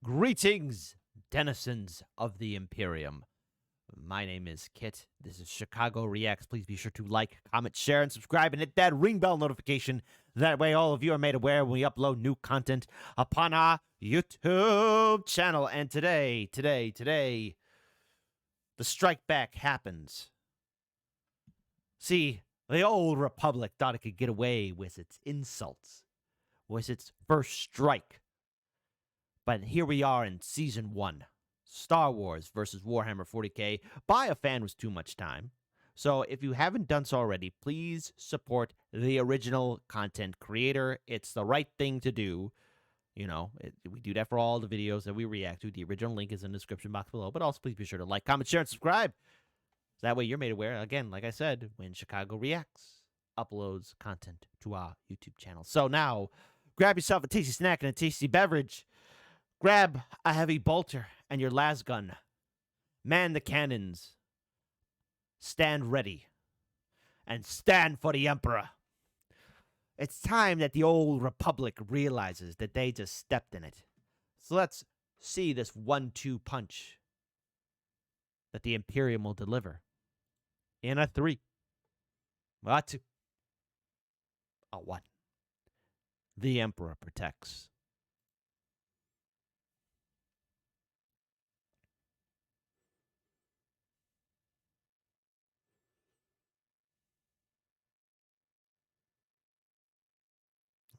Greetings, denizens of the Imperium. My name is Kit. This is Chicago Reacts. Please be sure to like, comment, share, and subscribe, and hit that ring bell notification. That way all of you are made aware when we upload new content upon our YouTube channel. And today, the strike back happens. See, the old Republic thought it could get away with its insults, with its first strike. But here we are in Season 1, Star Wars versus Warhammer 40k by AFanWithTooMuchTime. So if you haven't done so already, please support the original content creator. It's the right thing to do. You know, we do that for all the videos that we react to. The original link is in the description box below. But also please be sure to like, comment, share, and subscribe. So that way you're made aware, again, like I said, when Chicago Reacts uploads content to our YouTube channel. So now, grab yourself a tasty snack and a tasty beverage. Grab a heavy bolter and your las gun. Man the cannons. Stand ready. And stand for the Emperor. It's time that the old Republic realizes that they just stepped in it. So let's see this 1-2 punch that the Imperium will deliver. In a 3. A 2. A 1. The Emperor protects.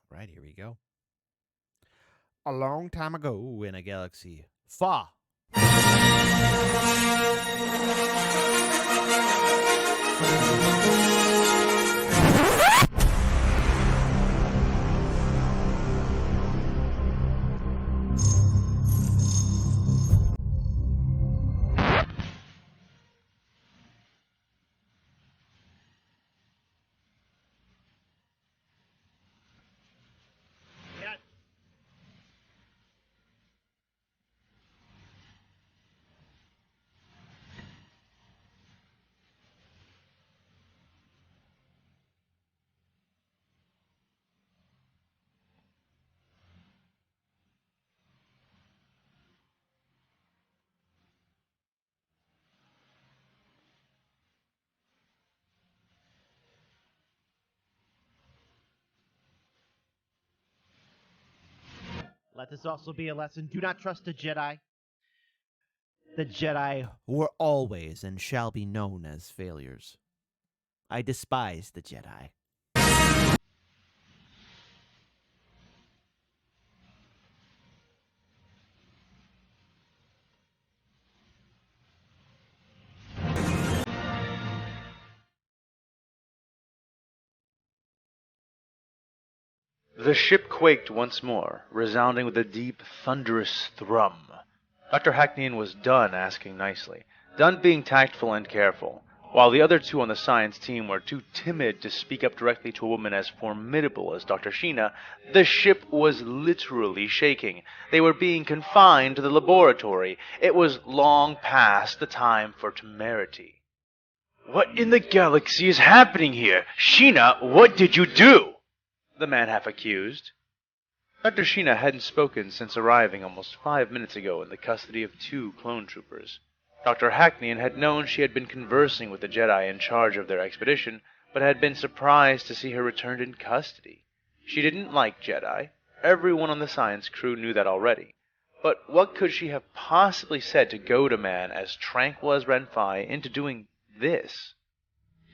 Right, here we go. A long time ago in a galaxy far. Let this also be a lesson. Do not trust the Jedi. The Jedi were always and shall be known as failures. I despise the Jedi. The ship quaked once more, resounding with a deep, thunderous thrum. Dr. Hackney was done asking nicely, done being tactful and careful, while the other two on the science team were too timid to speak up directly to a woman as formidable as Dr. Sheena. The ship was literally shaking. They were being confined to the laboratory. It was long past the time for temerity. "What in the galaxy is happening here? Sheena, what did you do?" the man half accused. Dr. Sheena hadn't spoken since arriving almost 5 minutes ago in the custody of 2 clone troopers. Dr. Hackney had known she had been conversing with the Jedi in charge of their expedition, but had been surprised to see her returned in custody. She didn't like Jedi. Everyone on the science crew knew that already. But what could she have possibly said to goad a man as tranquil as Renfai into doing this?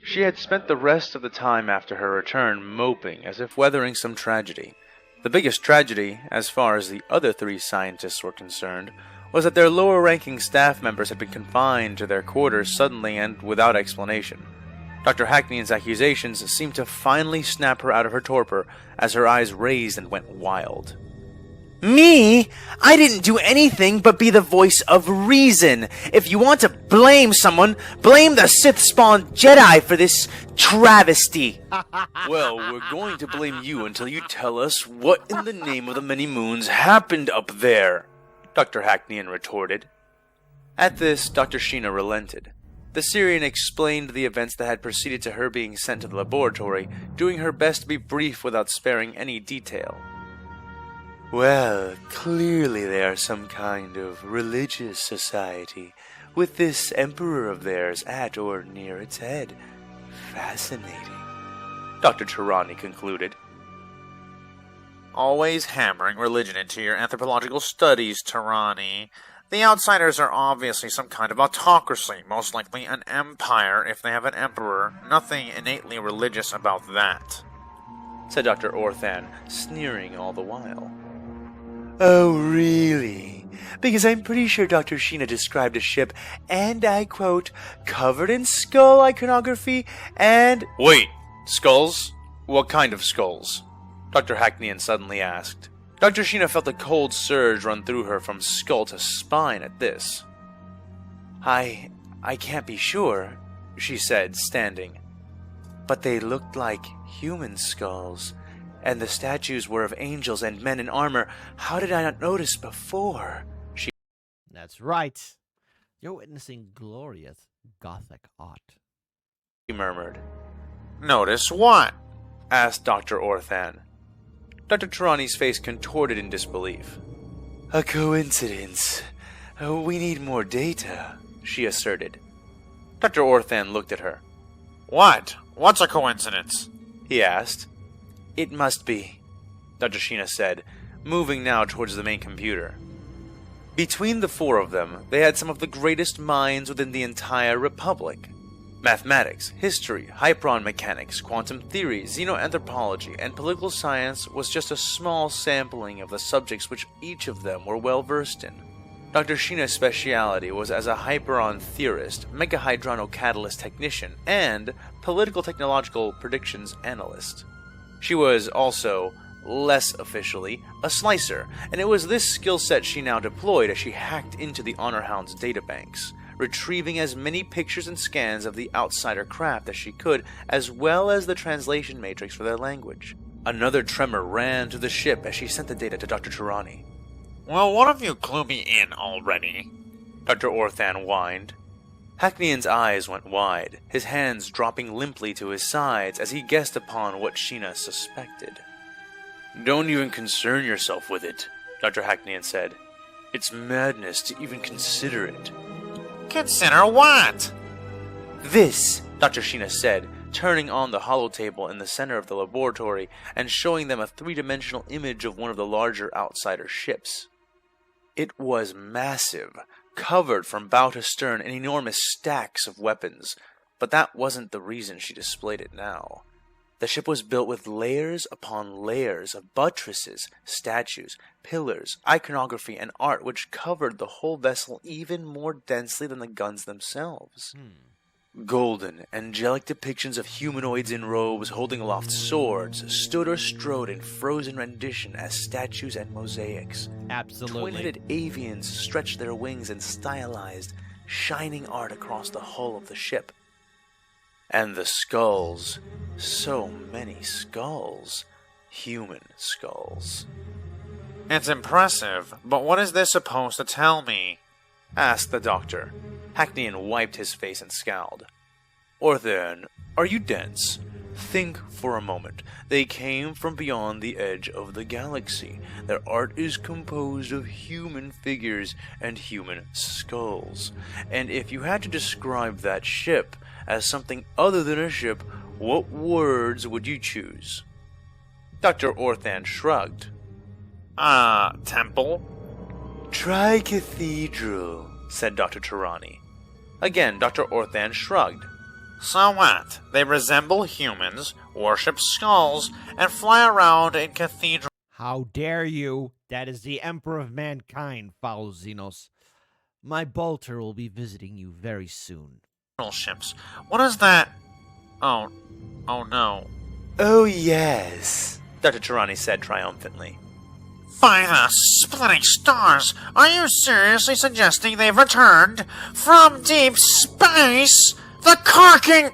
She had spent the rest of the time after her return moping as if weathering some tragedy. The biggest tragedy, as far as the other 3 scientists were concerned, was that their lower-ranking staff members had been confined to their quarters suddenly and without explanation. Dr. Hackney's accusations seemed to finally snap her out of her torpor as her eyes raised and went wild. Me? I didn't do anything but be the voice of reason. If you want to blame someone, blame the Sith-spawned Jedi for this travesty. Well, we're going to blame you until you tell us what in the name of the many moons happened up there, Dr. Hackney retorted. At this, Dr. Sheena relented. The Syrian explained the events that had proceeded to her being sent to the laboratory, doing her best to be brief without sparing any detail. Well, clearly they are some kind of religious society, with this emperor of theirs at or near its head. Fascinating, Dr. Tirani concluded. Always hammering religion into your anthropological studies, Tirani. The outsiders are obviously some kind of autocracy, most likely an empire if they have an emperor. Nothing innately religious about that, said Dr. Orthan, sneering all the while. Oh, really? Because I'm pretty sure Dr. Sheena described a ship, and I quote, covered in skull iconography and... Wait, skulls? What kind of skulls? Dr. Hackneyan suddenly asked. Dr. Sheena felt a cold surge run through her from skull to spine at this. I can't be sure, she said, standing. But they looked like human skulls, and the statues were of angels and men in armor. How did I not notice before? That's right. You're witnessing glorious Gothic art, She murmured. Notice what? Asked Dr. Orthan. Dr. Tirani's face contorted in disbelief. A coincidence. We need more data, she asserted. Dr. Orthan looked at her. What? What's a coincidence? He asked. It must be, Dr. Sheena said, moving now towards the main computer. Between the four of them, they had some of the greatest minds within the entire Republic. Mathematics, history, hyperon mechanics, quantum theory, xenoanthropology, and political science was just a small sampling of the subjects which each of them were well versed in. Dr. Sheena's speciality was as a hyperon theorist, megahydronocatalyst technician, and political technological predictions analyst. She was also, less officially, a slicer, and it was this skill set she now deployed as she hacked into the Honor Hound's databanks, retrieving as many pictures and scans of the outsider craft as she could, as well as the translation matrix for their language. Another tremor ran through the ship as she sent the data to Dr. Tirani. Well, one of you clue me in already, Dr. Orthan whined. Hackneyan's eyes went wide, his hands dropping limply to his sides as he guessed upon what Sheena suspected. Don't even concern yourself with it, Dr. Hackneyan said. It's madness to even consider it. Consider what? This, Dr. Sheena said, turning on the holotable in the center of the laboratory and showing them a three-dimensional image of one of the larger outsider ships. It was massive, covered from bow to stern in enormous stacks of weapons, but that wasn't the reason she displayed it now. The ship was built with layers upon layers of buttresses, statues, pillars, iconography, and art which covered the whole vessel even more densely than the guns themselves. Golden, angelic depictions of humanoids in robes holding aloft swords stood or strode in frozen rendition as statues and mosaics. Absolutely. Twin-headed avians stretched their wings in stylized, shining art across the hull of the ship. And the skulls, so many skulls, human skulls. It's impressive, but what is this supposed to tell me? Asked the doctor. Hackneyan wiped his face and scowled. Orthan, are you dense? Think for a moment. They came from beyond the edge of the galaxy. Their art is composed of human figures and human skulls. And if you had to describe that ship as something other than a ship, what words would you choose? Dr. Orthan shrugged. Temple? Try cathedral, said Dr. Tirani. Again, Dr. Orthan shrugged. So what? They resemble humans, worship skulls, and fly around in cathedrals. How dare you? That is the Emperor of Mankind, foul Xenos. My bolter will be visiting you very soon. Ships. What is that? Oh no. Oh yes, Dr. Tirani said triumphantly. By the splitting stars, are you seriously suggesting they've returned from deep space? The carking...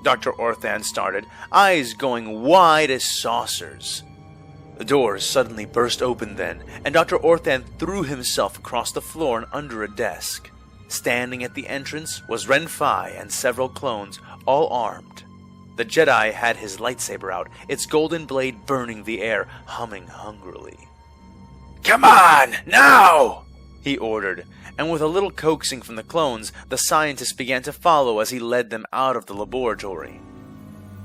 Dr. Orthan started, eyes going wide as saucers. The doors suddenly burst open then, and Dr. Orthan threw himself across the floor and under a desk. Standing at the entrance was Ren-Fi and several clones, all armed. The Jedi had his lightsaber out, its golden blade burning the air, humming hungrily. "Come on, now!" he ordered, and with a little coaxing from the clones, the scientists began to follow as he led them out of the laboratory.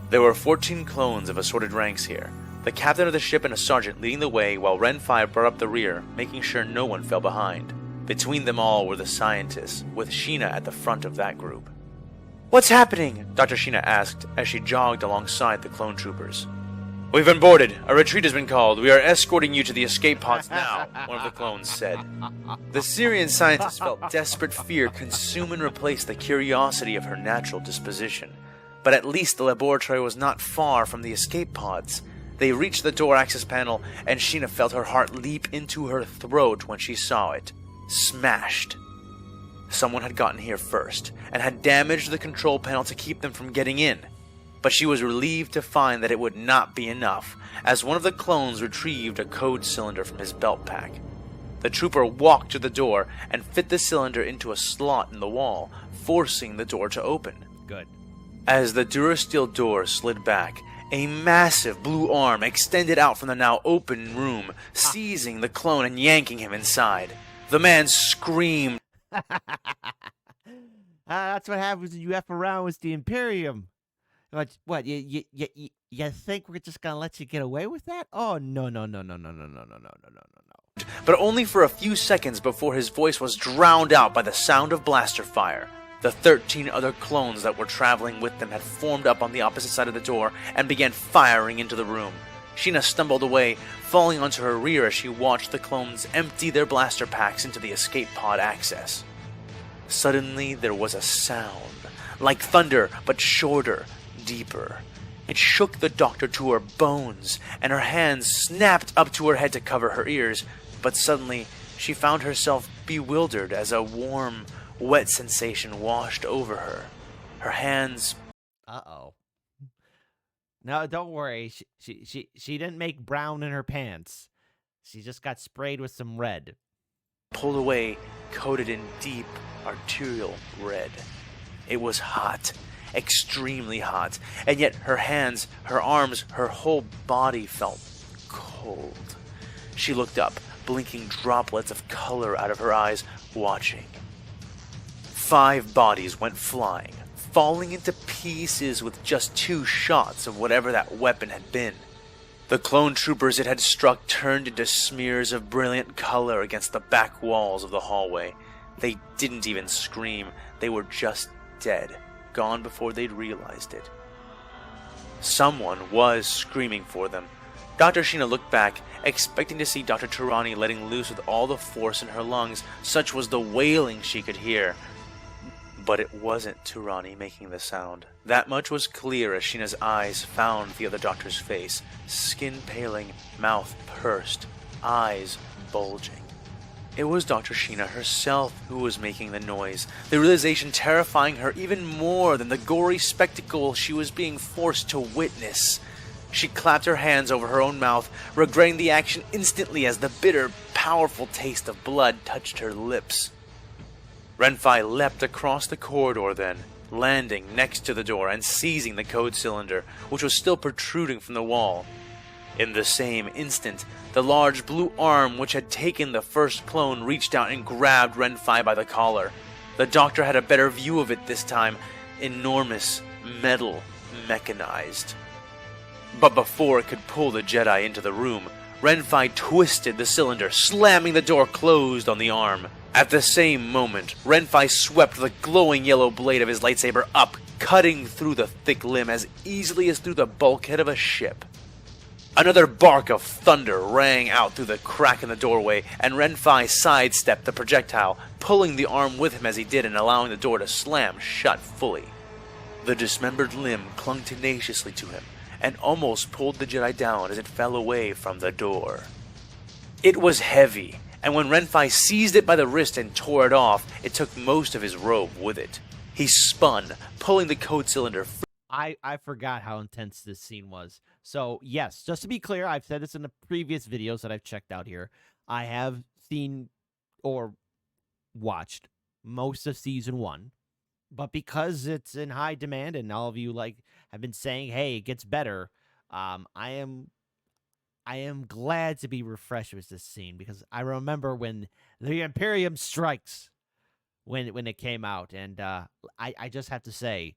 There were 14 clones of assorted ranks here, the captain of the ship and a sergeant leading the way while Ren-Fi brought up the rear, making sure no one fell behind. Between them all were the scientists, with Sheena at the front of that group. "What's happening?" Dr. Sheena asked as she jogged alongside the clone troopers. "We've been boarded. A retreat has been called. We are escorting you to the escape pods now," one of the clones said. The Syrian scientist felt desperate fear consume and replace the curiosity of her natural disposition. But at least the laboratory was not far from the escape pods. They reached the door access panel, and Sheena felt her heart leap into her throat when she saw it. Smashed. Someone had gotten here first, and had damaged the control panel to keep them from getting in. But she was relieved to find that it would not be enough, as one of the clones retrieved a code cylinder from his belt pack. The trooper walked to the door and fit the cylinder into a slot in the wall, forcing the door to open. Good. As the Durasteel door slid back, a massive blue arm extended out from the now open room, seizing the clone and yanking him inside. The man screamed. That's what happens when you F around with the Imperium. What, you think we're just gonna let you get away with that? Oh, no. But only for a few seconds before his voice was drowned out by the sound of blaster fire. The 13 other clones that were traveling with them had formed up on the opposite side of the door and began firing into the room. Sheena stumbled away, falling onto her rear as she watched the clones empty their blaster packs into the escape pod access. Suddenly there was a sound, like thunder, but shorter, deeper. It shook the doctor to her bones, and her hands snapped up to her head to cover her ears, but suddenly she found herself bewildered as a warm, wet sensation washed over her. Her hands... Uh-oh. No, don't worry. She didn't make brown in her pants. She just got sprayed with some red. Pulled away, coated in deep, arterial red. It was hot, extremely hot, and yet her hands, her arms, her whole body felt cold. She looked up, blinking droplets of color out of her eyes, watching. 5 bodies went flying, falling into pieces with just 2 shots of whatever that weapon had been. The clone troopers it had struck turned into smears of brilliant color against the back walls of the hallway. They didn't even scream, they were just dead, gone before they'd realized it. Someone was screaming for them. Dr. Sheena looked back, expecting to see Dr. Tirani letting loose with all the force in her lungs, such was the wailing she could hear. But it wasn't Tirani making the sound. That much was clear as Sheena's eyes found the other doctor's face, skin paling, mouth pursed, eyes bulging. It was Dr. Sheena herself who was making the noise, the realization terrifying her even more than the gory spectacle she was being forced to witness. She clapped her hands over her own mouth, regretting the action instantly as the bitter, powerful taste of blood touched her lips. Ren-Fi leapt across the corridor then, landing next to the door and seizing the code cylinder, which was still protruding from the wall. In the same instant, the large blue arm which had taken the first clone reached out and grabbed Ren-Fi by the collar. The doctor had a better view of it this time, enormous, metal, mechanized. But before it could pull the Jedi into the room, Ren-Fi twisted the cylinder, slamming the door closed on the arm. At the same moment, Ren-Fi swept the glowing yellow blade of his lightsaber up, cutting through the thick limb as easily as through the bulkhead of a ship. Another bark of thunder rang out through the crack in the doorway, and Ren-Fi sidestepped the projectile, pulling the arm with him as he did and allowing the door to slam shut fully. The dismembered limb clung tenaciously to him, and almost pulled the Jedi down as it fell away from the door. It was heavy, and when Ren-Fi seized it by the wrist and tore it off, it took most of his robe with it. He spun, pulling the code cylinder free. I forgot how intense this scene was. So, yes, just to be clear, I've said this in the previous videos that I've checked out here. I have seen or watched most of season 1, but because it's in high demand and all of you have been saying, "Hey, it gets better," I am glad to be refreshed with this scene because I remember when the Imperium strikes when it came out, and I just have to say,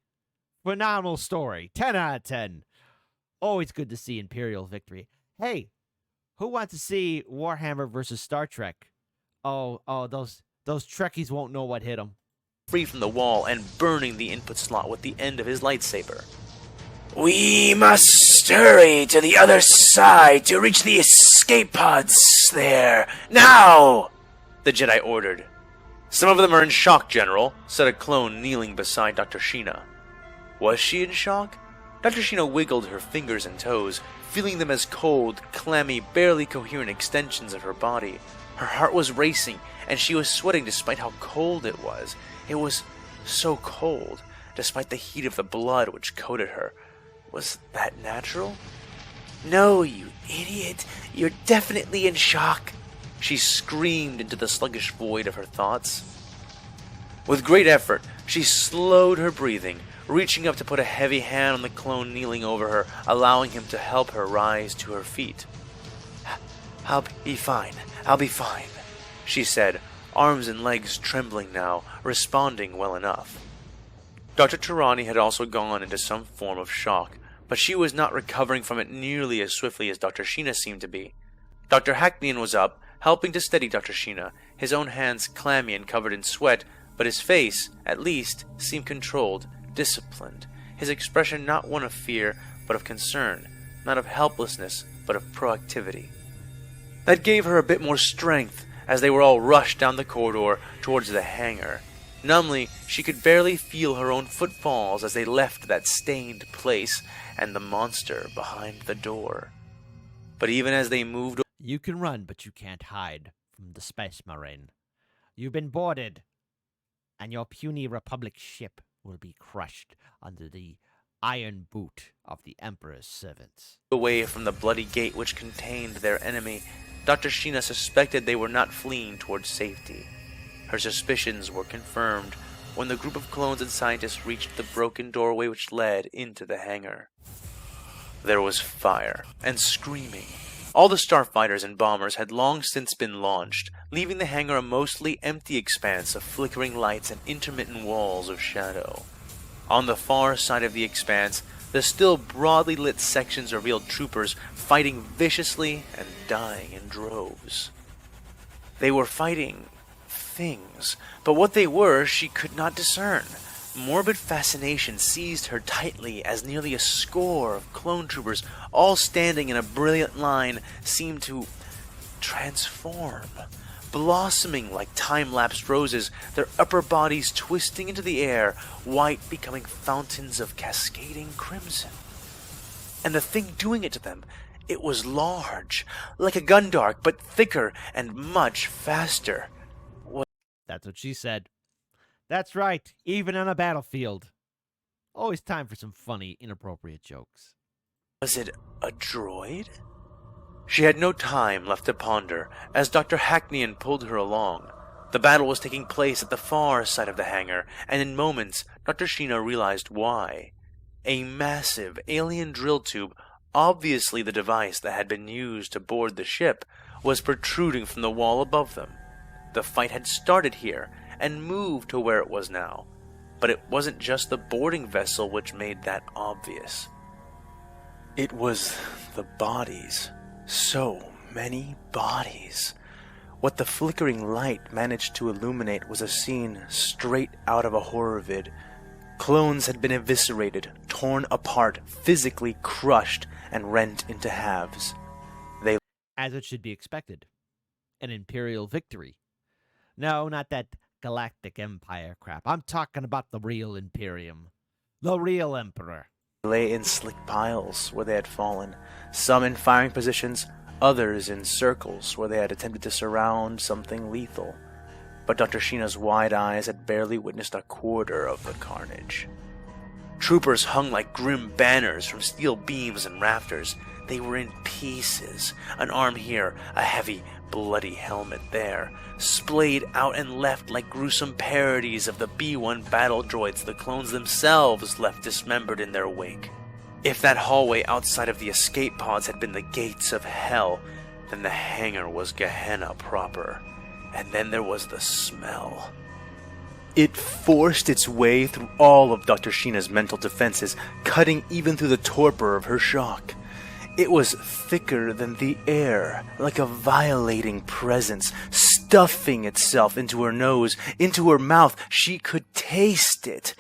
phenomenal story, 10 out of 10. Always good to see Imperial victory. Hey, who wants to see Warhammer versus Star Trek? Oh, those Trekkies won't know what hit them. Free from the wall and burning the input slot with the end of his lightsaber. We must hurry to the other side to reach the escape pods there. Now! The Jedi ordered. Some of them are in shock, General, said a clone kneeling beside Dr. Sheena. Was she in shock? Dr. Sheena wiggled her fingers and toes, feeling them as cold, clammy, barely coherent extensions of her body. Her heart was racing, and she was sweating despite how cold it was. It was so cold, despite the heat of the blood which coated her. Was that natural? No, you idiot. You're definitely in shock. She screamed into the sluggish void of her thoughts. With great effort, she slowed her breathing, reaching up to put a heavy hand on the clone kneeling over her, allowing him to help her rise to her feet. I'll be fine, she said, arms and legs trembling now, responding well enough. Dr. Tirani had also gone into some form of shock, but she was not recovering from it nearly as swiftly as Dr. Sheena seemed to be. Dr. Hackney was up, helping to steady Dr. Sheena, his own hands clammy and covered in sweat, but his face, at least, seemed controlled, disciplined, his expression not one of fear, but of concern, not of helplessness, but of proactivity. That gave her a bit more strength as they were all rushed down the corridor towards the hangar. Numbly, she could barely feel her own footfalls as they left that stained place and the monster behind the door. But even as they moved, You can run, but you can't hide from the Space Marine. You've been boarded, and your puny Republic ship will be crushed under the iron boot of the Emperor's servants. away from the bloody gate which contained their enemy, Dr. Sheena suspected they were not fleeing towards safety. Her suspicions were confirmed when the group of clones and scientists reached the broken doorway which led into the hangar. There was fire and screaming. All the starfighters and bombers had long since been launched, leaving the hangar a mostly empty expanse of flickering lights and intermittent walls of shadow. On the far side of the expanse, the still broadly lit sections revealed troopers fighting viciously and dying in droves. They were fighting things, but what they were she could not discern. Morbid fascination seized her tightly as nearly a score of clone troopers, all standing in a brilliant line, seemed to transform, blossoming like time-lapsed roses, their upper bodies twisting into the air, white becoming fountains of cascading crimson. And the thing doing it to them, it was large, like a gundark, but thicker and much faster. That's what she said. That's right, even on a battlefield. Always time for some funny, inappropriate jokes. Was it a droid? She had no time left to ponder, as Dr. Hackney pulled her along. The battle was taking place at the far side of the hangar, and in moments, Dr. Sheena realized why. A massive alien drill tube, obviously the device that had been used to board the ship, was protruding from the wall above them. The fight had started here, and moved to where it was now. But it wasn't just the boarding vessel which made that obvious. It was the bodies. So many bodies. What the flickering light managed to illuminate was a scene straight out of a horror vid. Clones had been eviscerated, torn apart, physically crushed, and rent into halves. As it should be expected. An Imperial victory. No, not that Galactic Empire crap. I'm talking about the real Imperium. The real Emperor. Lay in slick piles where they had fallen, some in firing positions, others in circles where they had attempted to surround something lethal. But Dr. Sheena's wide eyes had barely witnessed a quarter of the carnage. Troopers hung like grim banners from steel beams and rafters. They were in pieces, an arm here, a heavy, bloody helmet there, splayed out and left like gruesome parodies of the B-1 battle droids the clones themselves left dismembered in their wake. If that hallway outside of the escape pods had been the gates of hell, then the hangar was Gehenna proper. And then there was the smell. It forced its way through all of Dr. Sheena's mental defenses, cutting even through the torpor of her shock. It was thicker than the air, like a violating presence, stuffing itself into her nose, into her mouth. She could taste it.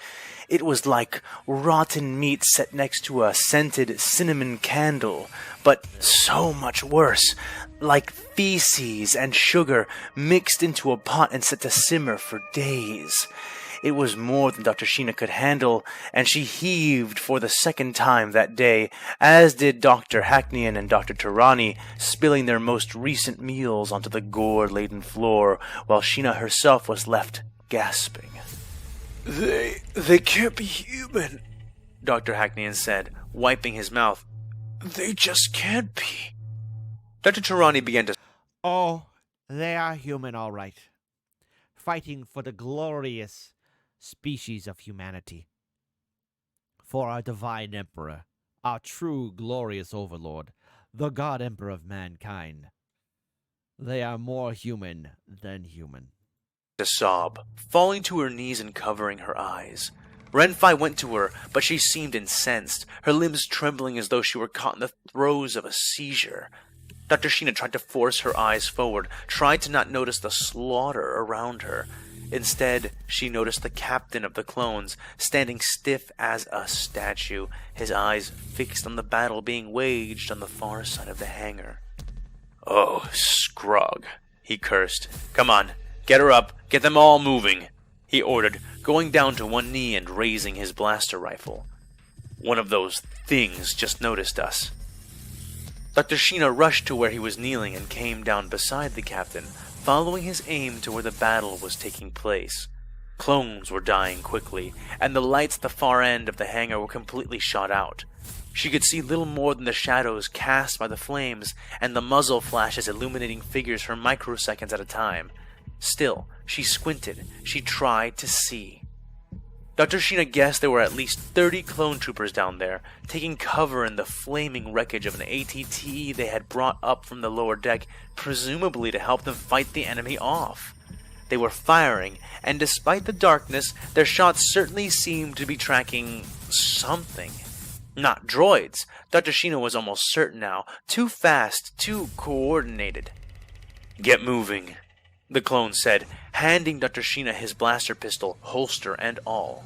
It was like rotten meat set next to a scented cinnamon candle, but so much worse, like feces and sugar mixed into a pot and set to simmer for days. It was more than Dr. Sheena could handle, and she heaved for the second time that day, as did Dr. Hackneyan and Dr. Tarani, spilling their most recent meals onto the gore-laden floor, while Sheena herself was left gasping. They can't be human, Dr. Hackneyan said, wiping his mouth. They just can't be. Dr. Tarani began to... Oh, they are human, all right. Fighting for the glorious species of humanity. For our divine emperor, our true glorious overlord, the God Emperor of mankind. They are more human than human. To sob, falling to her knees and covering her eyes. Renfai went to her, but she seemed incensed, her limbs trembling as though she were caught in the throes of a seizure. Dr. Sheena tried to force her eyes forward, tried to not notice the slaughter around her. Instead, she noticed the captain of the clones, standing stiff as a statue, his eyes fixed on the battle being waged on the far side of the hangar. Oh, Scrog, he cursed. Come on, get her up, get them all moving, he ordered, going down to one knee and raising his blaster rifle. One of those things just noticed us. Dr. Sheena rushed to where he was kneeling and came down beside the captain, following his aim to where the battle was taking place. Clones were dying quickly, and the lights at the far end of the hangar were completely shot out. She could see little more than the shadows cast by the flames, and the muzzle flashes illuminating figures for microseconds at a time. Still, she squinted. She tried to see. Dr. Sheena guessed there were at least 30 clone troopers down there, taking cover in the flaming wreckage of an ATT they had brought up from the lower deck, presumably to help them fight the enemy off. They were firing, and despite the darkness, their shots certainly seemed to be tracking something. Not droids. Dr. Sheena was almost certain now. Too fast, too coordinated. Get moving, the clone said, handing Dr. Sheena his blaster pistol, holster and all.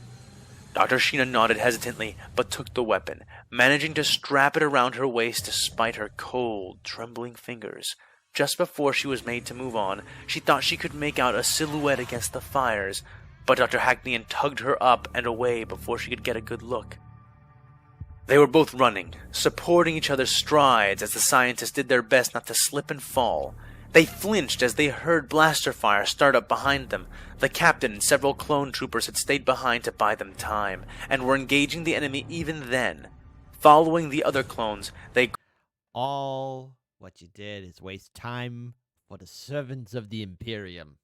Dr. Sheena nodded hesitantly, but took the weapon, managing to strap it around her waist despite her cold, trembling fingers. Just before she was made to move on, she thought she could make out a silhouette against the fires, but Dr. Hackneyan tugged her up and away before she could get a good look. They were both running, supporting each other's strides as the scientists did their best not to slip and fall. They flinched as they heard blaster fire start up behind them. The captain and several clone troopers had stayed behind to buy them time, and were engaging the enemy even then. Following the other clones, they... All what you did is waste time for the servants of the Imperium.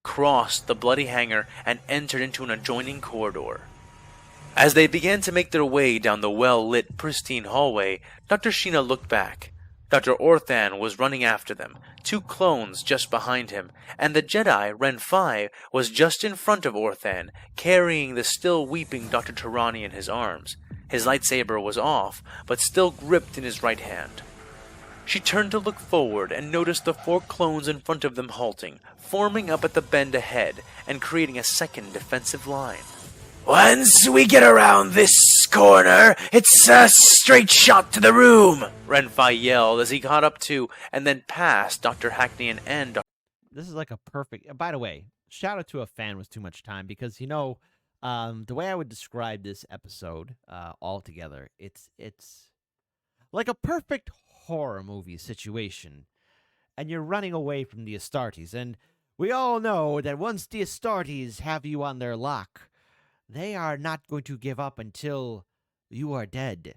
Crossed the bloody hangar and entered into an adjoining corridor. As they began to make their way down the well-lit, pristine hallway, Dr. Sheena looked back. Dr. Orthan was running after them, 2 clones just behind him, and the Jedi, Renfai, was just in front of Orthan, carrying the still weeping Dr. Tarani in his arms. His lightsaber was off, but still gripped in his right hand. She turned to look forward and noticed the 4 clones in front of them halting, forming up at the bend ahead, and creating a second defensive line. Once we get around this corner, it's a straight shot to the room, Renfai yelled as he caught up to and then past Dr. Hackneyan and Dr. This is like a perfect... By the way, shout out to a fan with too much time, because, you know, the way I would describe this episode altogether, it's like a perfect horror movie situation, and you're running away from the Astartes, and we all know that once the Astartes have you on their lock, they are not going to give up until you are dead.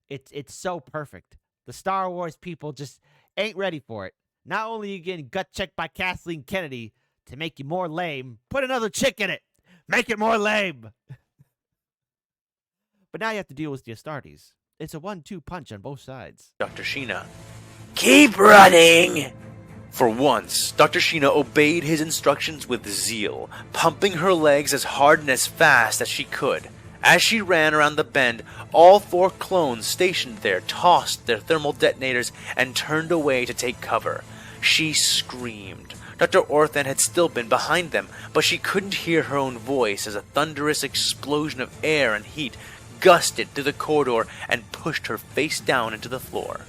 It's so perfect. The Star Wars people just ain't ready for it. Not only are you getting gut checked by Kathleen Kennedy to make you more lame, put another chick in it. Make it more lame. But now you have to deal with the Astartes. It's a 1-2 punch on both sides. Dr. Sheena. Keep running! For once, Dr. Sheena obeyed his instructions with zeal, pumping her legs as hard and as fast as she could. As she ran around the bend, all 4 clones stationed there tossed their thermal detonators and turned away to take cover. She screamed. Dr. Orthan had still been behind them, but she couldn't hear her own voice as a thunderous explosion of air and heat gusted through the corridor and pushed her face down into the floor.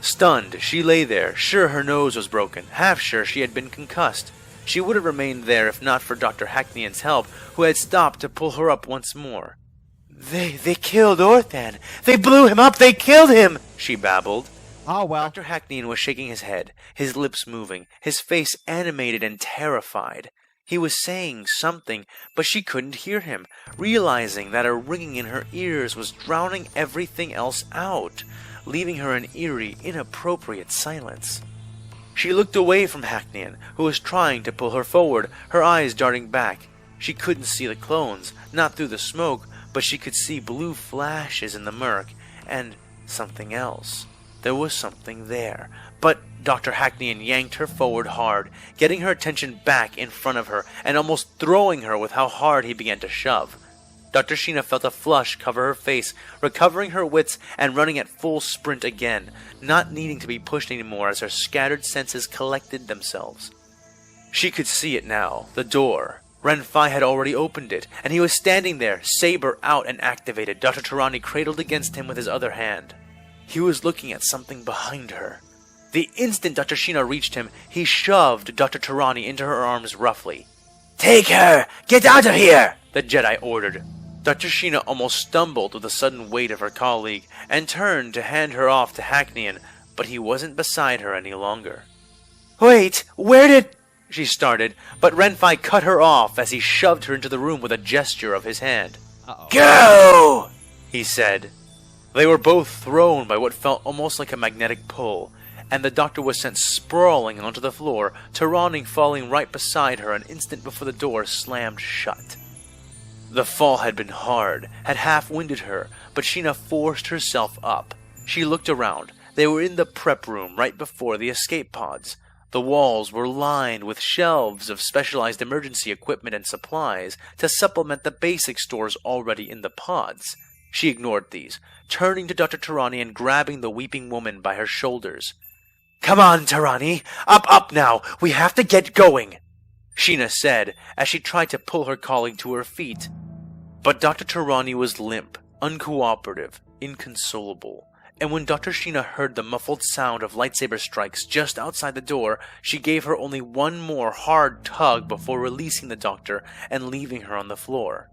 Stunned, she lay there, sure her nose was broken, half sure she had been concussed. She would have remained there if not for Dr. Hackneyan's help, who had stopped to pull her up once more. They killed Orthan. They blew him up. They killed him, she babbled. Oh, well. Dr. Hackneyan was shaking his head, his lips moving, his face animated and terrified. He was saying something, but she couldn't hear him, realizing that a ringing in her ears was drowning everything else out, leaving her in eerie, inappropriate silence. She looked away from Hackneyan, who was trying to pull her forward, her eyes darting back. She couldn't see the clones, not through the smoke, but she could see blue flashes in the murk, and something else. There was something there, but Dr. Hackneyan yanked her forward hard, getting her attention back in front of her, and almost throwing her with how hard he began to shove. Dr. Sheena felt a flush cover her face, recovering her wits and running at full sprint again, not needing to be pushed anymore as her scattered senses collected themselves. She could see it now, the door. Renfai had already opened it, and he was standing there, saber out and activated, Dr. Tarani cradled against him with his other hand. He was looking at something behind her. The instant Dr. Sheena reached him, he shoved Dr. Tarani into her arms roughly. Take her! Get out of here! The Jedi ordered. Dr. Sheena almost stumbled with the sudden weight of her colleague, and turned to hand her off to Hackneyan, but he wasn't beside her any longer. Wait, where did... she started, but Renfai cut her off as he shoved her into the room with a gesture of his hand. Uh-oh. Go! He said. They were both thrown by what felt almost like a magnetic pull, and the doctor was sent sprawling onto the floor, Tarani falling right beside her an instant before the door slammed shut. The fall had been hard, had half-winded her, but Sheena forced herself up. She looked around. They were in the prep room right before the escape pods. The walls were lined with shelves of specialized emergency equipment and supplies to supplement the basic stores already in the pods. She ignored these, turning to Dr. Tarani and grabbing the weeping woman by her shoulders. Come on, Tarani! Up now! We have to get going! Sheena said as she tried to pull her colleague to her feet. But Dr. Tarani was limp, uncooperative, inconsolable, and when Dr. Sheena heard the muffled sound of lightsaber strikes just outside the door, she gave her only one more hard tug before releasing the doctor and leaving her on the floor.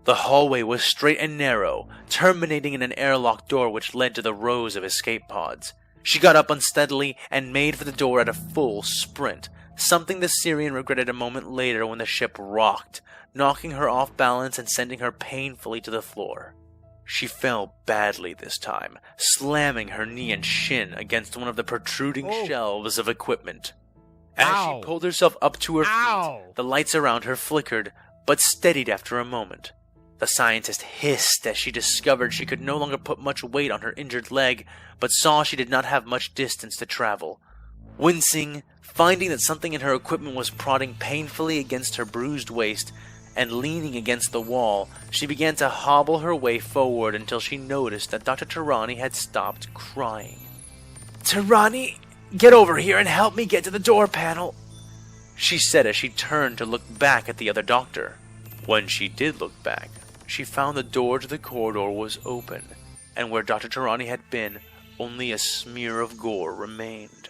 The hallway was straight and narrow, terminating in an airlock door which led to the rows of escape pods. She got up unsteadily and made for the door at a full sprint, something the Syrian regretted a moment later when the ship rocked, knocking her off balance and sending her painfully to the floor. She fell badly this time, slamming her knee and shin against one of the protruding shelves of equipment. As Ow. she pulled herself up to her Ow. feet, the lights around her flickered, but steadied after a moment. The scientist hissed as she discovered she could no longer put much weight on her injured leg, but saw she did not have much distance to travel. Wincing, finding that something in her equipment was prodding painfully against her bruised waist, and leaning against the wall, she began to hobble her way forward until she noticed that Dr. Tarani had stopped crying. Tarani, get over here and help me get to the door panel, she said as she turned to look back at the other doctor. When she did look back, she found the door to the corridor was open, and where Dr. Tarani had been, only a smear of gore remained.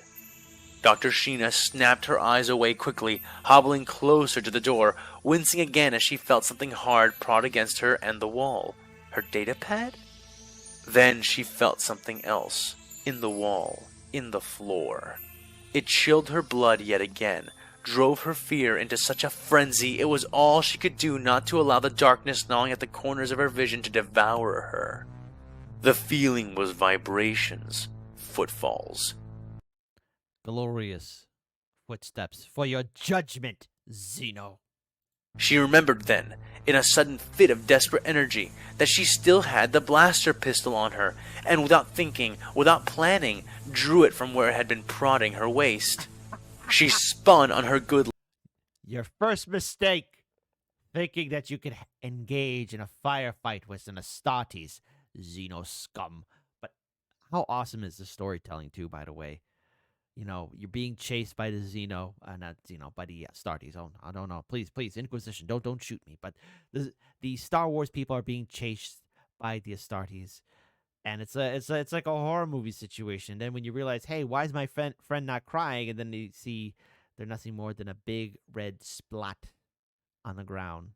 Dr. Sheena snapped her eyes away quickly, hobbling closer to the door, wincing again as she felt something hard prod against her and the wall. Her datapad? Then she felt something else, in the wall, in the floor. It chilled her blood yet again, drove her fear into such a frenzy it was all she could do not to allow the darkness gnawing at the corners of her vision to devour her. The feeling was vibrations, footfalls. glorious footsteps for your judgment, Xeno. She remembered then, in a sudden fit of desperate energy, that she still had the blaster pistol on her, and without thinking, without planning, drew it from where it had been prodding her waist. She spun on her good. Your first mistake, thinking that you could engage in a firefight with an Astartes, Xeno scum. But how awesome is the storytelling, too, by the way? You know, you're being chased by the Xeno, not Xeno, by the Astartes. Oh, I don't know. Please, Inquisition, don't shoot me. But the Star Wars people are being chased by the Astartes, and it's like a horror movie situation. Then when you realize, hey, why is my friend not crying? And then you see they're nothing more than a big red splat on the ground.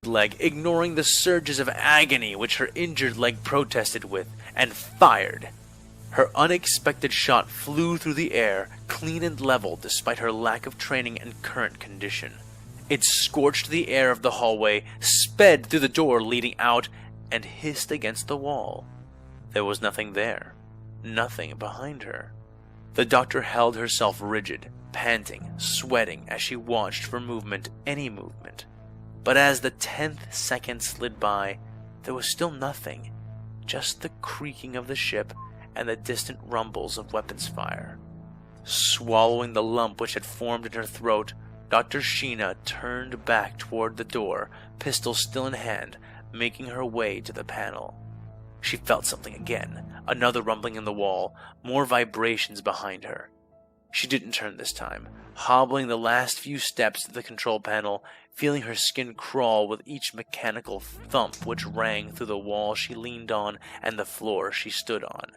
Leg, ignoring the surges of agony which her injured leg protested with, and fired. Her unexpected shot flew through the air, clean and level despite her lack of training and current condition. It scorched the air of the hallway, sped through the door leading out, and hissed against the wall. There was nothing there, nothing behind her. The doctor held herself rigid, panting, sweating as she watched for movement, any movement. But as the 10th second slid by, there was still nothing, just the creaking of the ship and the distant rumbles of weapons fire. Swallowing the lump which had formed in her throat, Dr. Sheena turned back toward the door, pistol still in hand, making her way to the panel. She felt something again, another rumbling in the wall, more vibrations behind her. She didn't turn this time, hobbling the last few steps to the control panel, feeling her skin crawl with each mechanical thump which rang through the wall she leaned on and the floor she stood on.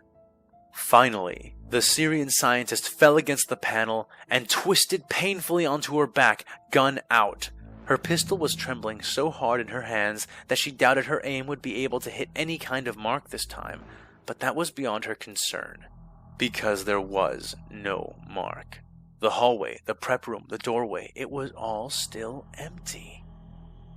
Finally, the Syrian scientist fell against the panel and twisted painfully onto her back, gun out. Her pistol was trembling so hard in her hands that she doubted her aim would be able to hit any kind of mark this time, but that was beyond her concern, because there was no mark. The hallway, the prep room, the doorway, it was all still empty.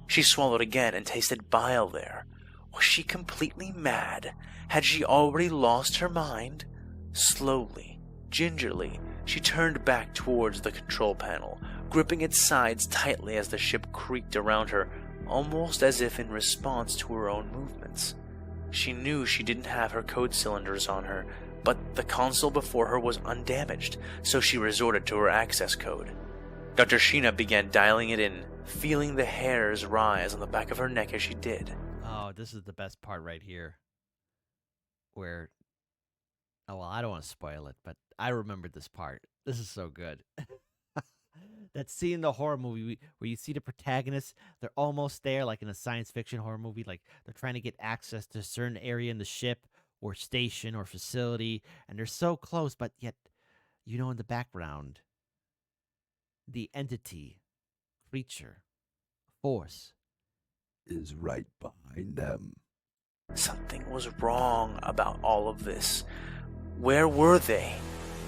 She swallowed again and tasted bile there. Was she completely mad? Had she already lost her mind? Slowly, gingerly, she turned back towards the control panel, gripping its sides tightly as the ship creaked around her, almost as if in response to her own movements. She knew she didn't have her code cylinders on her, but the console before her was undamaged, so she resorted to her access code. Dr. Sheena began dialing it in, feeling the hairs rise on the back of her neck as she did. Oh, this is the best part right here. Where, oh, well, I don't want to spoil it, but I remember this part. This is so good. That scene in the horror movie where you see the protagonists, they're almost there, like in a science fiction horror movie, like they're trying to get access to a certain area in the ship or station or facility, and they're so close, but yet, you know, in the background, the entity, creature, force, is right behind them. Something was wrong about all of this. Where were they?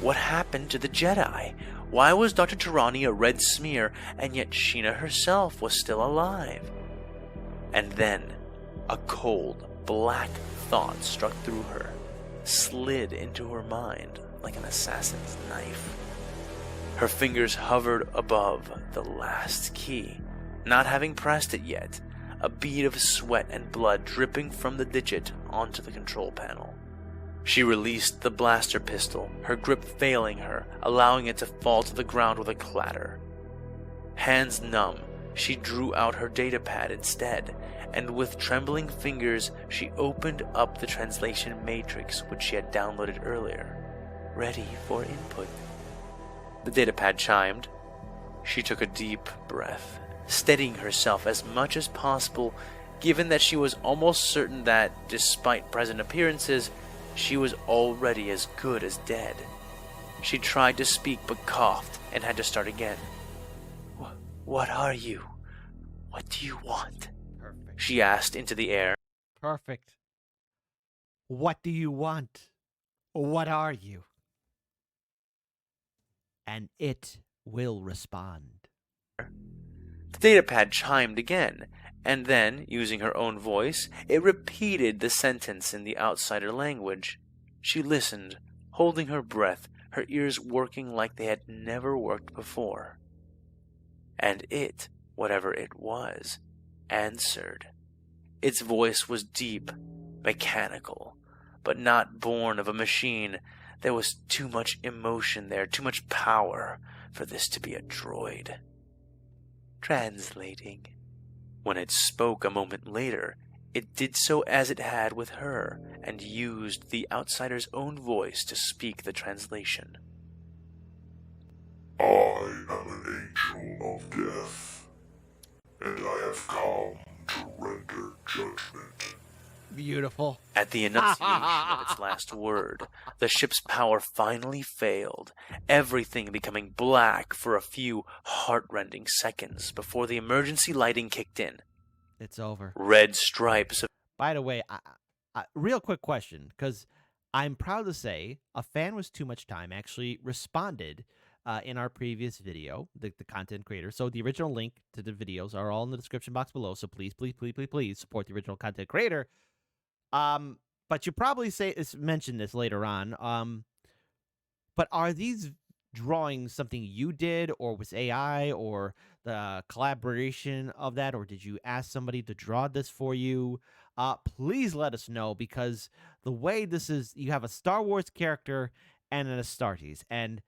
What happened to the Jedi? Why was Dr. Tirani a red smear, and yet Sheena herself was still alive? And then, a cold, black thought struck through her, slid into her mind like an assassin's knife. Her fingers hovered above the last key, not having pressed it yet, a bead of sweat and blood dripping from the digit onto the control panel. She released the blaster pistol, her grip failing her, allowing it to fall to the ground with a clatter. Hands numb, she drew out her datapad instead, and with trembling fingers she opened up the translation matrix which she had downloaded earlier, ready for input. The datapad chimed. She took a deep breath, steadying herself as much as possible, given that she was almost certain that, despite present appearances, she was already as good as dead. She tried to speak but coughed and had to start again. What are you? What do you want? Perfect. She asked into the air. Perfect. What do you want? What are you? And it will respond. The datapad chimed again, and then, using her own voice, it repeated the sentence in the outsider language. She listened, holding her breath, her ears working like they had never worked before. And it, whatever it was, answered. Its voice was deep, mechanical, but not born of a machine. There was too much emotion there, too much power for this to be a droid. Translating. When it spoke a moment later, it did so as it had with her, and used the outsider's own voice to speak the translation. I am an angel of death, and I have come to render judgment. Beautiful. At the enunciation of its last word, the ship's power finally failed, everything becoming black for a few heart-rending seconds before the emergency lighting kicked in. It's over. Red stripes of By the way, real quick question, because I'm proud to say a fan was too much time actually responded in our previous video, the content creator. So the original link to the videos are all in the description box below. So please, please, please, please, please support the original content creator. But you probably mention this later on. But are these drawings something you did, or was AI, or the collaboration of that, or did you ask somebody to draw this for you? Please let us know, because the way this is, you have a Star Wars character and an Astartes, and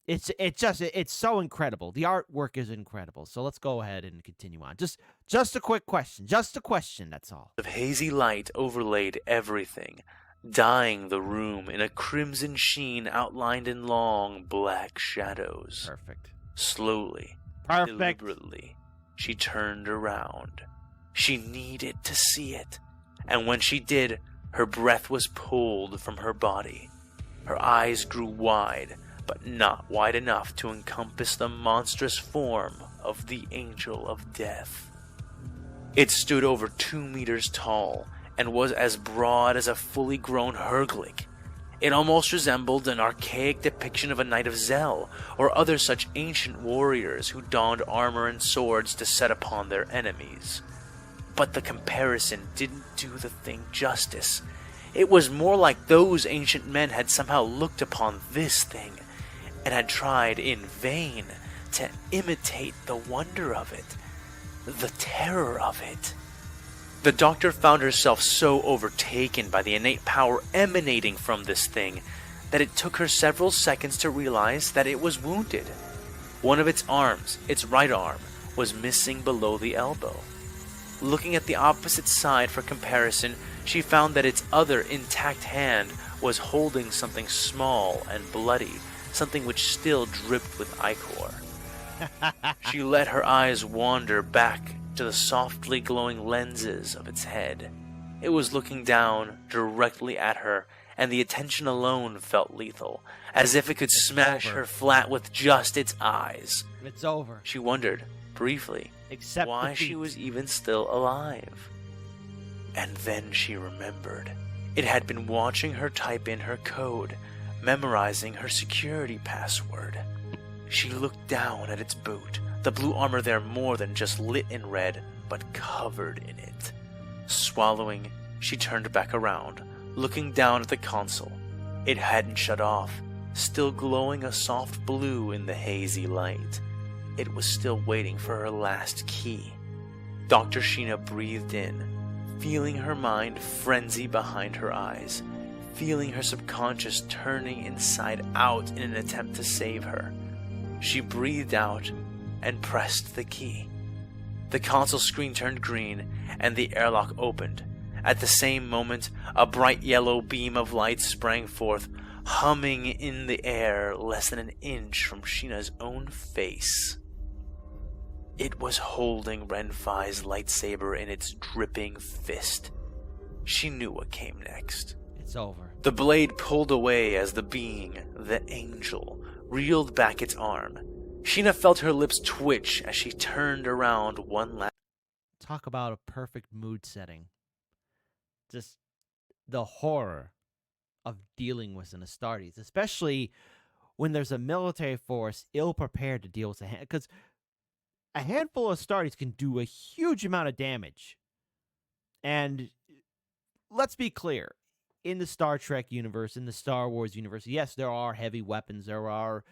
it's so incredible. The artwork is incredible. So let's go ahead and continue on. Just a quick question. Just a question, that's all. of hazy light overlaid everything, dyeing the room in a crimson sheen outlined in long black shadows. Perfect. Slowly, Perfect. deliberately, she turned around. She needed to see it, and when she did, her breath was pulled from her body. Her eyes grew wide, but not wide enough to encompass the monstrous form of the Angel of Death. It stood over 2 meters tall and was as broad as a fully grown Herglick. It almost resembled an archaic depiction of a Knight of Zel, or other such ancient warriors who donned armor and swords to set upon their enemies. But the comparison didn't do the thing justice. It was more like those ancient men had somehow looked upon this thing and had tried in vain to imitate the wonder of it, the terror of it. The doctor found herself so overtaken by the innate power emanating from this thing that it took her several seconds to realize that it was wounded. One of its arms, its right arm, was missing below the elbow. Looking at the opposite side for comparison, she found that its other intact hand was holding something small and bloody, something which still dripped with ichor. She let her eyes wander back to the softly glowing lenses of its head. It was looking down directly at her, and the attention alone felt lethal, as if it could smash her flat with just its eyes. It's over. She wondered, briefly, Except why the she feet. was even still alive. And then she remembered. It had been watching her type in her code, memorizing her security password. She looked down at its boot, the blue armor there more than just lit in red, but covered in it. Swallowing, she turned back around, looking down at the console. It hadn't shut off, still glowing a soft blue in the hazy light. It was still waiting for her last key. Dr. Sheena breathed in, feeling her mind frenzy behind her eyes, feeling her subconscious turning inside out in an attempt to save her. She breathed out and pressed the key. The console screen turned green and the airlock opened. At the same moment, a bright yellow beam of light sprang forth, humming in the air less than an inch from Sheena's own face. It was holding Renfi's lightsaber in its dripping fist. She knew what came next. It's over. The blade pulled away as the being, the angel, reeled back its arm. Sheena felt her lips twitch as she turned around one last. Talk about a perfect mood setting. Just the horror of dealing with an Astartes, especially when there's a military force ill-prepared to deal with because a handful of Astartes can do a huge amount of damage. And let's be clear, in the Star Trek universe, in the Star Wars universe, yes, there are heavy weapons, there are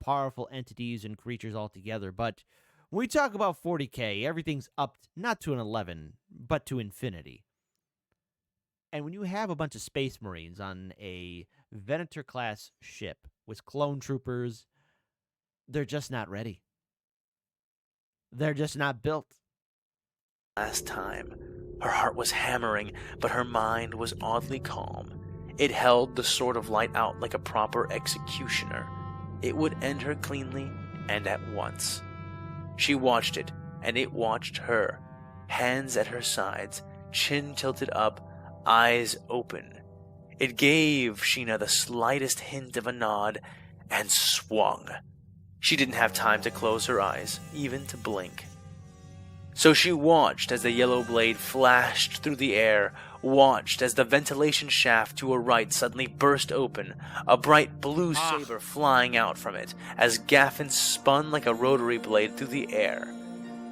powerful entities and creatures altogether, but when we talk about 40K, everything's up not to an 11, but to infinity. And when you have a bunch of Space Marines on a Venator-class ship with clone troopers, they're just not ready. They're just not built. Last time. Her heart was hammering, but her mind was oddly calm. It held the sword of light out like a proper executioner. It would end her cleanly and at once. She watched it, and it watched her. Hands at her sides, chin tilted up, eyes open. It gave Sheena the slightest hint of a nod, and swung. She didn't have time to close her eyes, even to blink. So she watched as the yellow blade flashed through the air, watched as the ventilation shaft to her right suddenly burst open, a bright blue saber flying out from it, as Gaffin spun like a rotary blade through the air.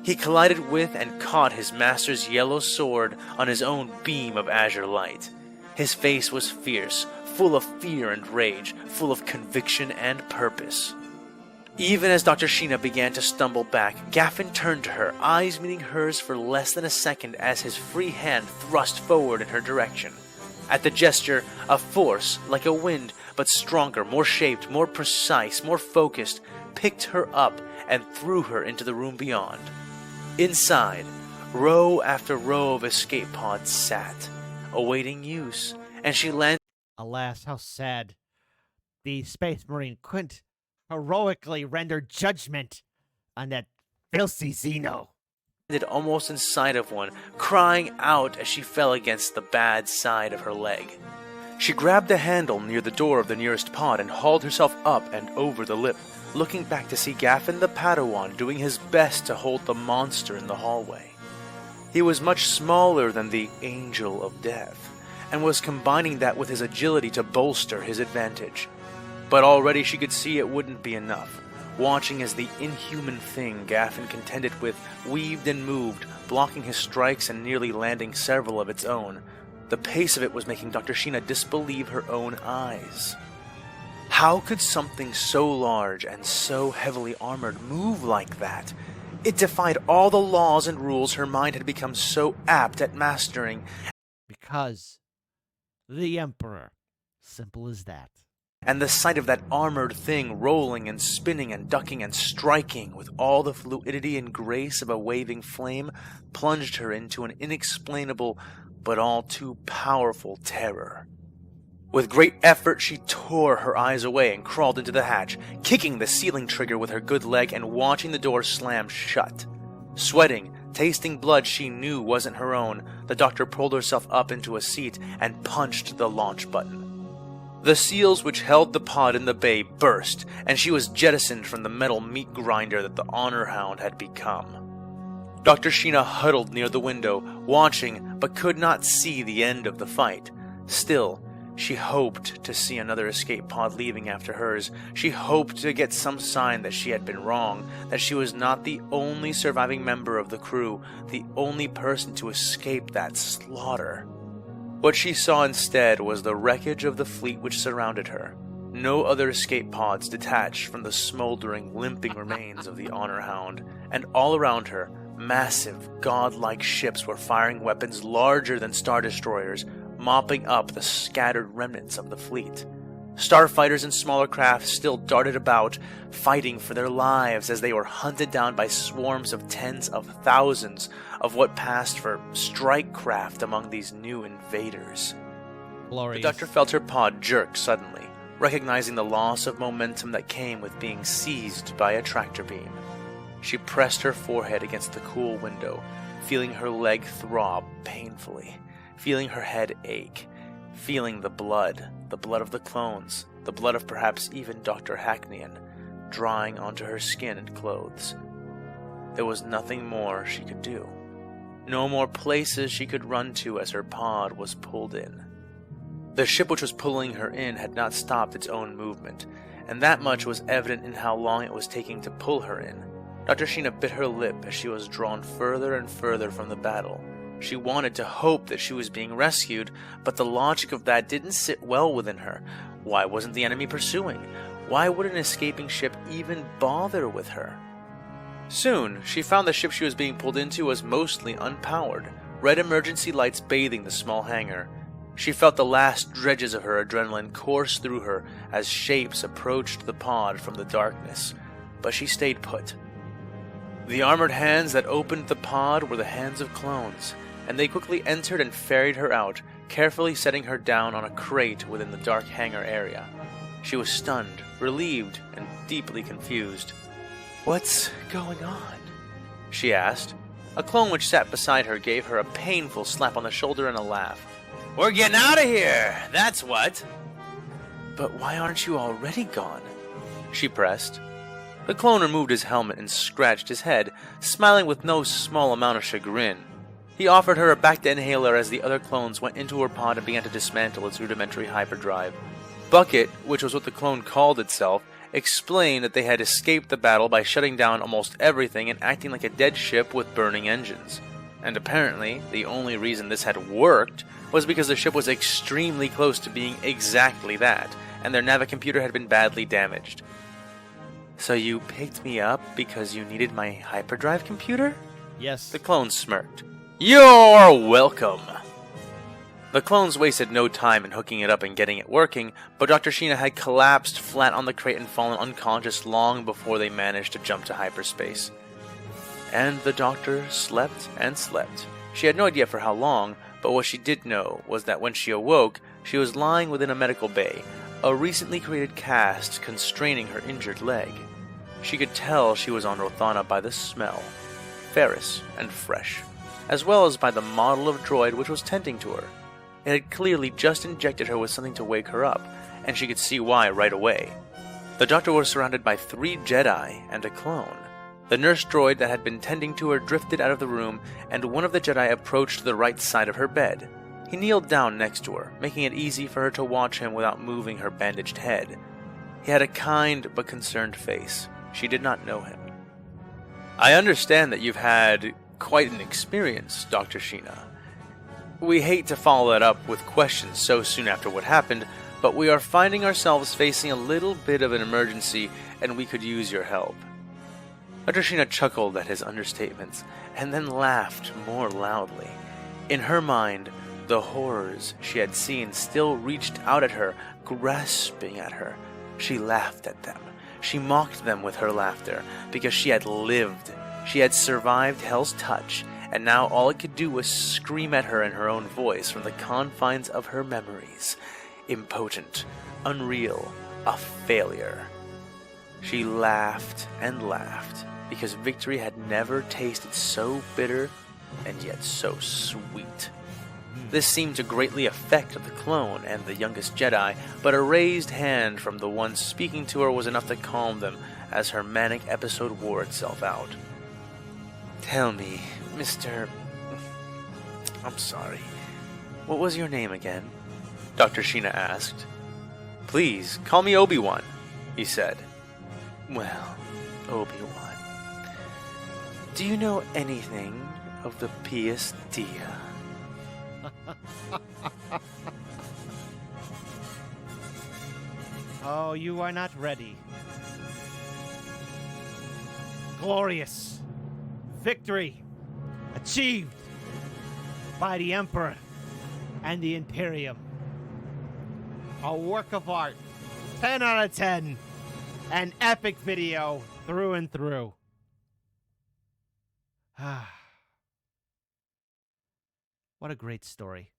He collided with and caught his master's yellow sword on his own beam of azure light. His face was fierce, full of fear and rage, full of conviction and purpose. Even as Dr. Sheena began to stumble back, Gaffin turned to her, eyes meeting hers for less than a second as his free hand thrust forward in her direction. At the gesture, a force, like a wind, but stronger, more shaped, more precise, more focused, picked her up and threw her into the room beyond. Inside, row after row of escape pods sat, awaiting use, and she landed. Alas, how sad. The Space Marine couldn't heroically render judgment on that filthy Xeno. Almost inside of one, crying out as she fell against the bad side of her leg. She grabbed the handle near the door of the nearest pod and hauled herself up and over the lip, looking back to see Gaffin the Padawan doing his best to hold the monster in the hallway. He was much smaller than the Angel of Death, and was combining that with his agility to bolster his advantage. But already she could see it wouldn't be enough, watching as the inhuman thing Gaffin contended with weaved and moved, blocking his strikes and nearly landing several of its own. The pace of it was making Dr. Sheena disbelieve her own eyes. How could something so large and so heavily armored move like that? It defied all the laws and rules her mind had become so apt at mastering. Because the Emperor. Simple as that. And the sight of that armored thing rolling and spinning and ducking and striking with all the fluidity and grace of a waving flame plunged her into an inexplainable but all too powerful terror. With great effort, she tore her eyes away and crawled into the hatch, kicking the ceiling trigger with her good leg and watching the door slam shut. Sweating, tasting blood she knew wasn't her own, the doctor pulled herself up into a seat and punched the launch button. The seals which held the pod in the bay burst, and she was jettisoned from the metal meat grinder that the honor hound had become. Dr. Sheena huddled near the window, watching, but could not see the end of the fight. Still, she hoped to see another escape pod leaving after hers. She hoped to get some sign that she had been wrong, that she was not the only surviving member of the crew, the only person to escape that slaughter. What she saw instead was the wreckage of the fleet which surrounded her. No other escape pods detached from the smoldering, limping remains of the honor hound, and all around her, massive, godlike ships were firing weapons larger than star destroyers, mopping up the scattered remnants of the fleet. Starfighters and smaller craft still darted about, fighting for their lives as they were hunted down by swarms of tens of thousands of what passed for strike craft among these new invaders. Glorious. The doctor felt her pod jerk suddenly, recognizing the loss of momentum that came with being seized by a tractor beam. She pressed her forehead against the cool window, feeling her leg throb painfully, feeling her head ache, feeling the blood of the clones, the blood of perhaps even Dr. Hackneyan, drying onto her skin and clothes. There was nothing more she could do. No more places she could run to as her pod was pulled in. The ship which was pulling her in had not stopped its own movement, and that much was evident in how long it was taking to pull her in. Dr. Sheena bit her lip as she was drawn further and further from the battle, She wanted to hope that she was being rescued, but the logic of that didn't sit well within her. Why wasn't the enemy pursuing? Why would an escaping ship even bother with her? Soon, she found the ship she was being pulled into was mostly unpowered, red emergency lights bathing the small hangar. She felt the last dredges of her adrenaline course through her as shapes approached the pod from the darkness, but she stayed put. The armored hands that opened the pod were the hands of clones, and they quickly entered and ferried her out, carefully setting her down on a crate within the dark hangar area. She was stunned, relieved, and deeply confused. "What's going on?" she asked. A clone which sat beside her gave her a painful slap on the shoulder and a laugh. "We're getting out of here, that's what." "But why aren't you already gone?" she pressed. The clone removed his helmet and scratched his head, smiling with no small amount of chagrin. He offered her a back inhaler as the other clones went into her pod and began to dismantle its rudimentary hyperdrive. Bucket, which was what the clone called itself, explained that they had escaped the battle by shutting down almost everything and acting like a dead ship with burning engines. And apparently, the only reason this had worked was because the ship was extremely close to being exactly that, and their navicomputer had been badly damaged. "So you picked me up because you needed my hyperdrive computer?" Yes. The clone smirked. "You're welcome." The clones wasted no time in hooking it up and getting it working, but Dr. Sheena had collapsed flat on the crate and fallen unconscious long before they managed to jump to hyperspace. And the doctor slept and slept. She had no idea for how long, but what she did know was that when she awoke, she was lying within a medical bay, a recently created cast constraining her injured leg. She could tell she was on Rothana by the smell, ferrous and fresh, as well as by the model of droid which was tending to her. It had clearly just injected her with something to wake her up, and she could see why right away. The doctor was surrounded by 3 Jedi and a clone. The nurse droid that had been tending to her drifted out of the room, and one of the Jedi approached the right side of her bed. He kneeled down next to her, making it easy for her to watch him without moving her bandaged head. He had a kind but concerned face. She did not know him. "I understand that you've had quite an experience, Dr. Sheena. We hate to follow that up with questions so soon after what happened, but we are finding ourselves facing a little bit of an emergency, and we could use your help." Dr. Sheena chuckled at his understatements, and then laughed more loudly. In her mind, the horrors she had seen still reached out at her, grasping at her. She laughed at them. She mocked them with her laughter, because she had lived. She had survived Hell's touch, and now all it could do was scream at her in her own voice from the confines of her memories. Impotent, unreal, a failure. She laughed and laughed, because victory had never tasted so bitter and yet so sweet. This seemed to greatly affect the clone and the youngest Jedi, but a raised hand from the one speaking to her was enough to calm them as her manic episode wore itself out. "Tell me, Mr. I'm sorry. What was your name again?" Dr. Sheena asked. "Please, call me Obi-Wan," he said. "Well, Obi-Wan, do you know anything of the Pius Dia?" Oh, you are not ready. Glorious victory achieved by the Emperor and the Imperium. A work of art, 10 out of 10, an epic video through and through. What a great story.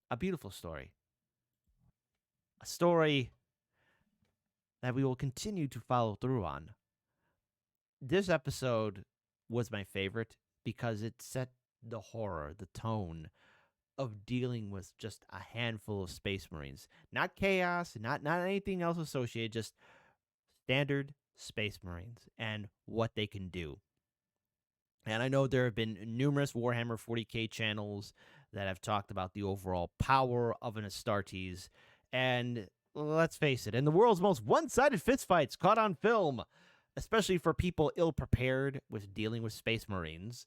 A beautiful story. A story that we will continue to follow through on. This episode was my favorite because it set the horror, the tone of dealing with just a handful of Space Marines. Not chaos, not anything else associated, just standard Space Marines and what they can do. And I know there have been numerous Warhammer 40k channels that have talked about the overall power of an Astartes. And let's face it, in the world's most one-sided fistfights caught on film, especially for people ill-prepared with dealing with Space Marines,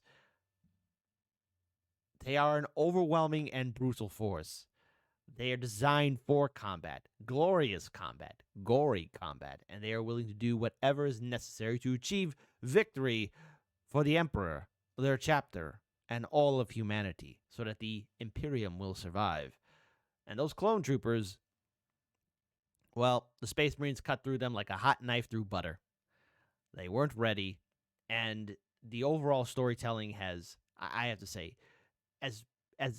They are an overwhelming and brutal force. They are designed for combat, glorious combat, gory combat, and they are willing to do whatever is necessary to achieve victory for the Emperor, their chapter, and all of humanity, so that the Imperium will survive. And those clone troopers, well, the Space Marines cut through them like a hot knife through butter. They weren't ready, and the overall storytelling has, I have to say, as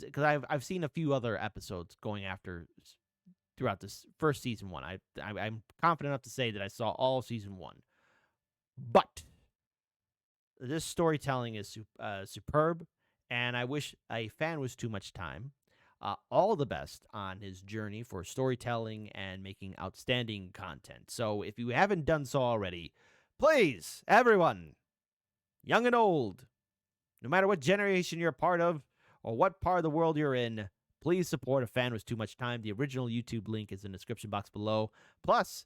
because I've seen a few other episodes going after throughout this first season 1. I'm confident enough to say that I saw all of season 1, but this storytelling is superb, and I wish a fan was too much time. All the best on his journey for storytelling and making outstanding content. So if you haven't done so already, please, everyone, young and old, no matter what generation you're part of or what part of the world you're in, please support A Fan With Too Much Time. The original YouTube link is in the description box below. Plus,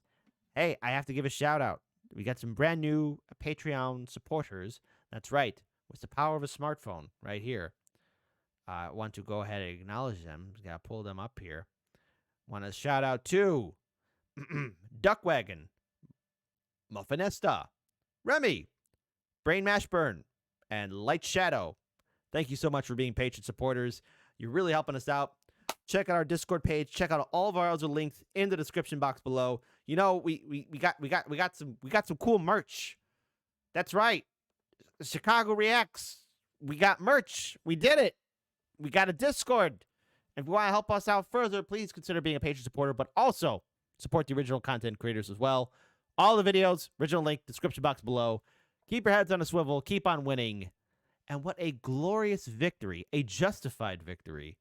hey, I have to give a shout out. We got some brand new Patreon supporters. That's right. With the power of a smartphone right here. I want to go ahead and acknowledge them. Got to pull them up here. Want to shout out to Duckwagon, Muffinesta, Remy, Brain Mashburn, and Light Shadow. Thank you so much for being patron supporters. You're really helping us out. Check out our Discord page. Check out all of our other links in the description box below. You know, we got some cool merch. That's right. Chicago Reacts. We got merch. We did it. We got a Discord. If you want to help us out further, please consider being a patron supporter, but also support the original content creators as well. All the videos, original link, description box below. Keep your heads on a swivel. Keep on winning. And what a glorious victory, a justified victory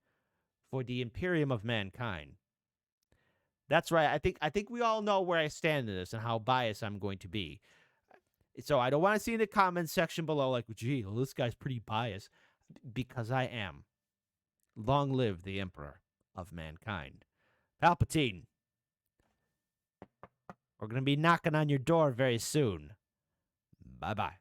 for the Imperium of mankind. That's right. I think we all know where I stand in this and how biased I'm going to be. So I don't want to see in the comments section below like, gee, well, this guy's pretty biased. Because I am. Long live the Emperor of mankind. Palpatine. We're going to be knocking on your door very soon. Bye-bye.